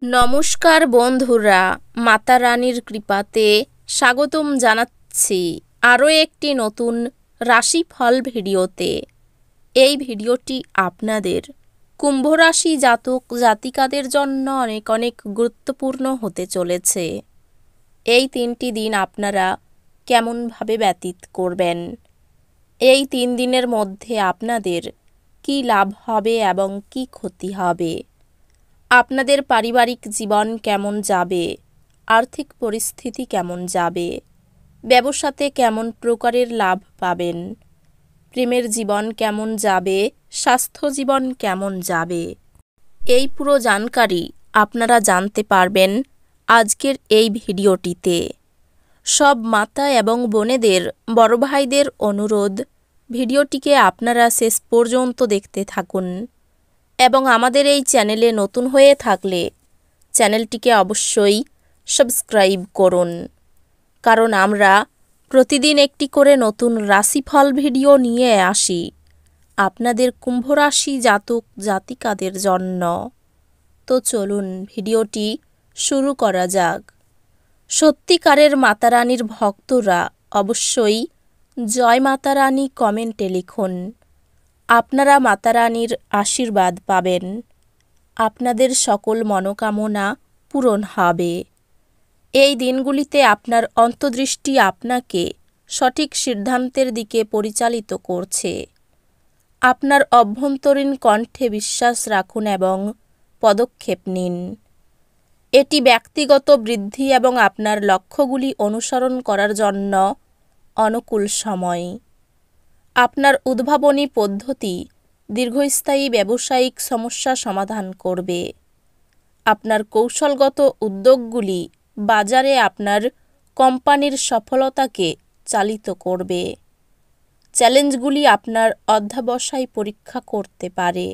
নমস্কার বন্ধুরা, মাতা রানীর কৃপাতে স্বাগতম জানাচ্ছি আরও একটি নতুন রাশিফল ভিডিওতে। এই ভিডিওটি আপনাদের কুম্ভ রাশি জাতক জাতিকাদের জন্য অনেক অনেক গুরুত্বপূর্ণ হতে চলেছে। এই 3টি দিন আপনারা কেমনভাবে ব্যতীত করবেন, এই 3 দিনের মধ্যে আপনাদের কি লাভ হবে এবং কি ক্ষতি হবে, আপনাদের পারিবারিক জীবন কেমন যাবে, আর্থিক পরিস্থিতি কেমন যাবে, ব্যবসাতে কেমন প্রকারের লাভ পাবেন, প্রেমের জীবন কেমন যাবে, স্বাস্থ্য জীবন কেমন যাবে, এই পুরো জানকারি আপনারা জানতে পারবেন আজকের এই ভিডিওটিতে। সব মাতা এবং বোনেদের, বড় ভাইদের অনুরোধ, ভিডিওটিকে আপনারা শেষ পর্যন্ত দেখতে থাকুন এবং আমাদের এই চ্যানেলে নতুন হয়ে থাকলে চ্যানেলটিকে অবশ্যই সাবস্ক্রাইব করুন, কারণ আমরা প্রতিদিন একটি করে নতুন রাশিফল ভিডিও নিয়ে আসি আপনাদের কুম্ভ রাশি জাতক জাতিকাদের জন্য। তো চলুন ভিডিওটি শুরু করা যাক। সত্যিকারের মাতারানীর ভক্তরা অবশ্যই জয় মাতা রানী কমেন্টে লিখুন। আপনারা মাতারানীর আশীর্বাদ পাবেন, আপনাদের সকল মনোকামনা পূরণ হবে। এই দিনগুলিতে আপনার অন্তর্দৃষ্টি আপনাকে সঠিক সিদ্ধান্তের দিকে পরিচালিত করছে। আপনার অভ্যন্তরীণ কণ্ঠে বিশ্বাস রাখুন এবং পদক্ষেপ নিন। এটি ব্যক্তিগত বৃদ্ধি এবং আপনার লক্ষ্যগুলি অনুসরণ করার জন্য অনুকূল সময়। আপনার উদ্ভাবনী পদ্ধতি দীর্ঘস্থায়ী ব্যবসায়িক সমস্যা সমাধান করবে। আপনার কৌশলগত উদ্যোগগুলি বাজারে আপনার কোম্পানির সফলতাকে চালিত করবে। চ্যালেঞ্জগুলি আপনার অধ্যবসায় পরীক্ষা করতে পারে,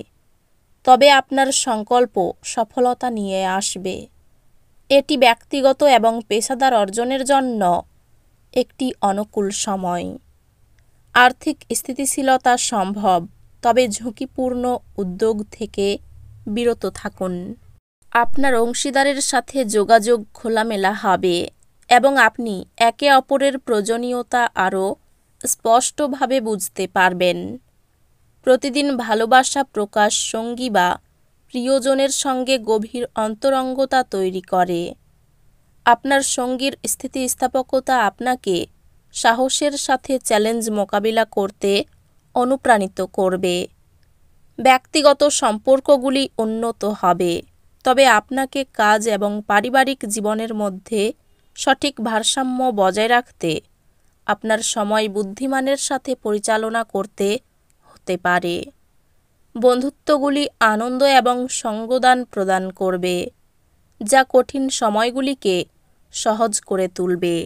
তবে আপনার সংকল্প সফলতা নিয়ে আসবে। এটি ব্যক্তিগত এবং পেশাদার অর্জনের জন্য একটি অনুকূল সময়। আর্থিক স্থিতিশীলতা সম্ভব, তবে ঝুঁকিপূর্ণ উদ্যোগ থেকে বিরত থাকুন। আপনার অংশীদারের সাথে যোগাযোগ খোলামেলা হবে এবং আপনি একে অপরের প্রয়োজনীয়তা আরও স্পষ্টভাবে বুঝতে পারবেন। প্রতিদিন ভালোবাসা প্রকাশ সঙ্গী বা প্রিয়জনের সঙ্গে গভীর অন্তরঙ্গতা তৈরি করে। আপনার সঙ্গীর স্থিতিস্থাপকতা আপনাকে সাহসের সাথে চ্যালেঞ্জ মোকাবিলা করতে অনুপ্রাণিত করবে। ব্যক্তিগত সম্পর্কগুলি উন্নত হবে, তবে আপনাকে কাজ এবং পারিবারিক জীবনের মধ্যে সঠিক ভারসাম্য বজায় রাখতে আপনার সময় বুদ্ধিমানের সাথে পরিচালনা করতে হতে পারে। বন্ধুত্বগুলি আনন্দ এবং সঙ্গদান প্রদান করবে, যা কঠিন সময়গুলিকে সহজ করে তুলবে।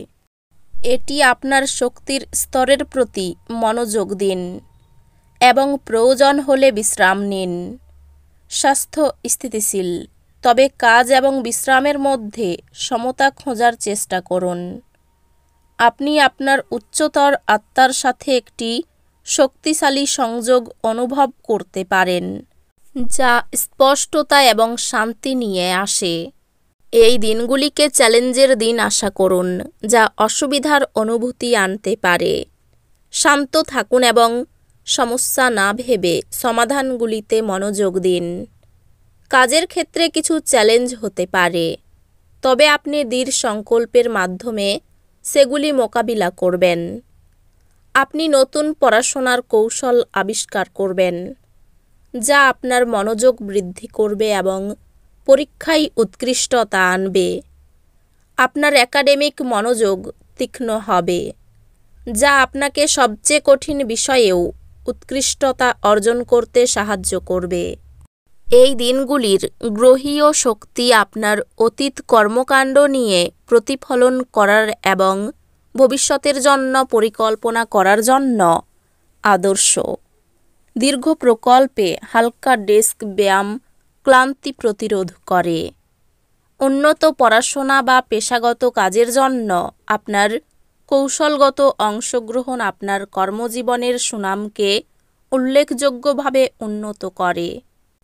এটি আপনার শক্তির স্তরের প্রতি মনোযোগ দিন এবং প্রয়োজন হলে বিশ্রাম নিন। স্বাস্থ্য স্থিতিশীল, তবে কাজ এবং বিশ্রামের মধ্যে সমতা খোঁজার চেষ্টা করুন। আপনি আপনার উচ্চতর আত্মার সাথে একটি শক্তিশালী সংযোগ অনুভব করতে পারেন, যা স্পষ্টতা এবং শান্তি নিয়ে আসে। এই দিনগুলিকে চ্যালেঞ্জের দিন আশা করুন, যা অসুবিধার অনুভূতি আনতে পারে। শান্ত থাকুন এবং সমস্যা না ভেবে সমাধানগুলিতে মনোযোগ দিন। কাজের ক্ষেত্রে কিছু চ্যালেঞ্জ হতে পারে, তবে আপনি দৃঢ় সংকল্পের মাধ্যমে সেগুলি মোকাবিলা করবেন। আপনি নতুন পড়াশোনার কৌশল আবিষ্কার করবেন, যা আপনার মনোযোগ বৃদ্ধি করবে এবং পরীক্ষায় উৎকৃষ্টতা আনবে। আপনার একাডেমিক মনোযোগ তীক্ষ্ণ হবে, যা আপনাকে সবচেয়ে কঠিন বিষয়েও উৎকৃষ্টতা অর্জন করতে সাহায্য করবে। এই দিনগুলির গ্রহীয় শক্তি আপনার অতীত কর্মকাণ্ড নিয়ে প্রতিফলন করার এবং ভবিষ্যতের জন্য পরিকল্পনা করার জন্য আদর্শ। দীর্ঘ প্রকল্পে হালকা ডেস্ক ব্যায়াম ক্লান্তি প্রতিরোধ করে। উন্নত পড়াশোনা বা পেশাগত কাজের জন্য আপনার কৌশলগত অংশগ্রহণ আপনার কর্মজীবনের সুনামকে উল্লেখযোগ্যভাবে উন্নত করে।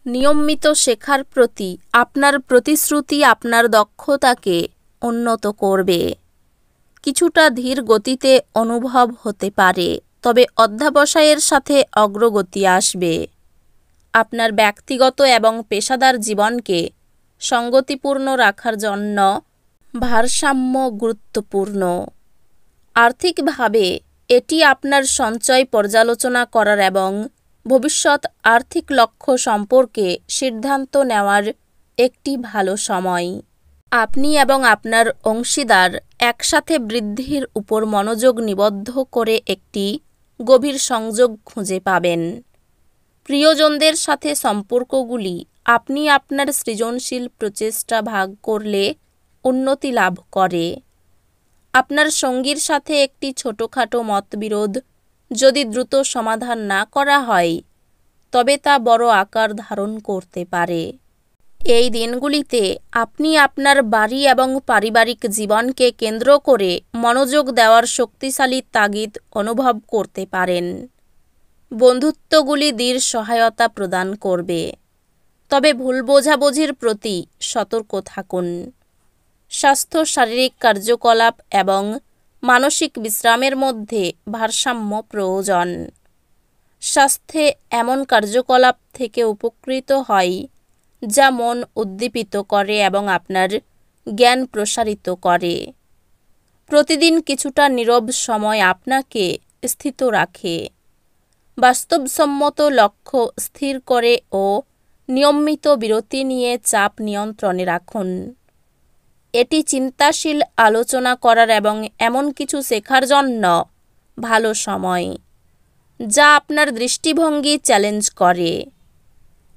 নিয়মিত শেখার প্রতি আপনার প্রতিশ্রুতি আপনার দক্ষতাকে উন্নত করবে। কিছুটা ধীর গতিতে অনুভব হতে পারে, তবে অধ্যবসায়ের সাথে অগ্রগতি আসবে। আপনার ব্যক্তিগত এবং পেশাদার জীবনকে সঙ্গতিপূর্ণ রাখার জন্য ভারসাম্য গুরুত্বপূর্ণ। আর্থিকভাবে এটি আপনার সঞ্চয় পর্যালোচনা করার এবং ভবিষ্যৎ আর্থিক লক্ষ্য সম্পর্কে সিদ্ধান্ত নেওয়ার একটি ভালো সময়। আপনি এবং আপনার অংশীদার একসাথে বৃদ্ধির উপর মনোযোগ নিবদ্ধ করে একটি গভীর সংযোগ খুঁজে পাবেন। প্রিয়জনদের সাথে সম্পর্কগুলি আপনি আপনার সৃজনশীল প্রচেষ্টা ভাগ করলে উন্নতি লাভ করে। আপনার সঙ্গীর সাথে একটি ছোটখাটো মতবিরোধ যদি দ্রুত সমাধান না করা হয়, তবে তা বড় আকার ধারণ করতে পারে। এই দিনগুলিতে আপনি আপনার বাড়ি এবং পারিবারিক জীবনকে কেন্দ্র করে মনোযোগ দেওয়ার শক্তিশালী তাগিদ অনুভব করতে পারেন। বন্ধুত্বগুলি দৃঢ় সহায়তা প্রদান করবে, তবে ভুল বোঝাবুঝির প্রতি সতর্ক থাকুন। স্বাস্থ্য, শারীরিক কার্যকলাপ এবং মানসিক বিশ্রামের মধ্যে ভারসাম্য প্রয়োজন। স্বাস্থ্যে এমন কার্যকলাপ থেকে উপকৃত হয় যা মন উদ্দীপিত করে এবং আপনার জ্ঞান প্রসারিত করে। প্রতিদিন কিছুটা নীরব সময় আপনাকে স্থিত রাখে। বাস্তবসম্মত লক্ষ্য স্থির করে ও নিয়মিত বিরতি নিয়ে চাপ নিয়ন্ত্রণে রাখুন। এটি চিন্তাশীল আলোচনা করার এবং এমন কিছু শেখার জন্য ভালো সময় যা আপনার দৃষ্টিভঙ্গি চ্যালেঞ্জ করে।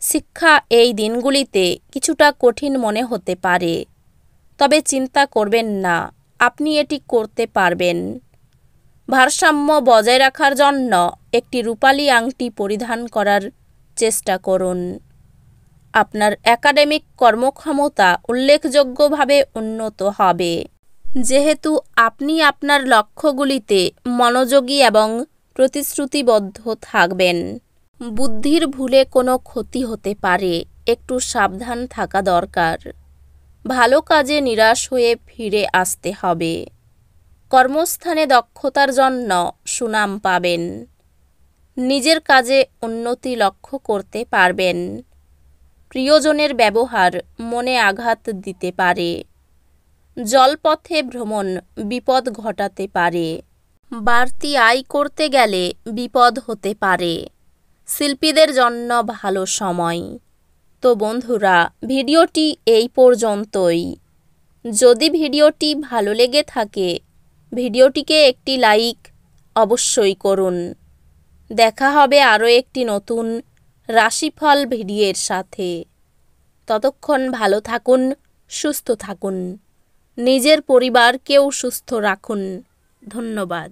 শিক্ষা এই দিনগুলিতে কিছুটা কঠিন মনে হতে পারে, তবে চিন্তা করবেন না, আপনি এটি করতে পারবেন। ভারসাম্য বজায় রাখার জন্য একটি রূপালী আংটি পরিধান করার চেষ্টা করুন। আপনার একাডেমিক কর্মক্ষমতা উল্লেখযোগ্যভাবে উন্নত হবে, যেহেতু আপনি আপনার লক্ষ্যগুলিতে মনোযোগী এবং প্রতিশ্রুতিবদ্ধ থাকবেন। বুদ্ধির ভুলে কোনো ক্ষতি হতে পারে, একটু সাবধান থাকা দরকার। ভালো কাজে নিরাশ হয়ে ফিরে আসতে হবে। কর্মস্থানে দক্ষতার জন্য সুনাম পাবেন। নিজের কাজে উন্নতি লক্ষ্য করতে পারবেন। প্রিয়জনের ব্যবহার মনে আঘাত দিতে পারে। জলপথে ভ্রমণ বিপদ ঘটাতে পারে। বাড়তি আয় করতে গেলে বিপদ হতে পারে। শিল্পীদের জন্য ভালো সময়। তো বন্ধুরা, ভিডিওটি এই পর্যন্তই। যদি ভিডিওটি ভালো লেগে থাকে, ভিডিওটিকে একটি লাইক অবশ্যই করুন। দেখা হবে আরও একটি নতুন রাশিফল ভিডিওর সাথে। ততক্ষণ ভালো থাকুন, সুস্থ থাকুন, নিজের পরিবারকেও সুস্থ রাখুন। ধন্যবাদ।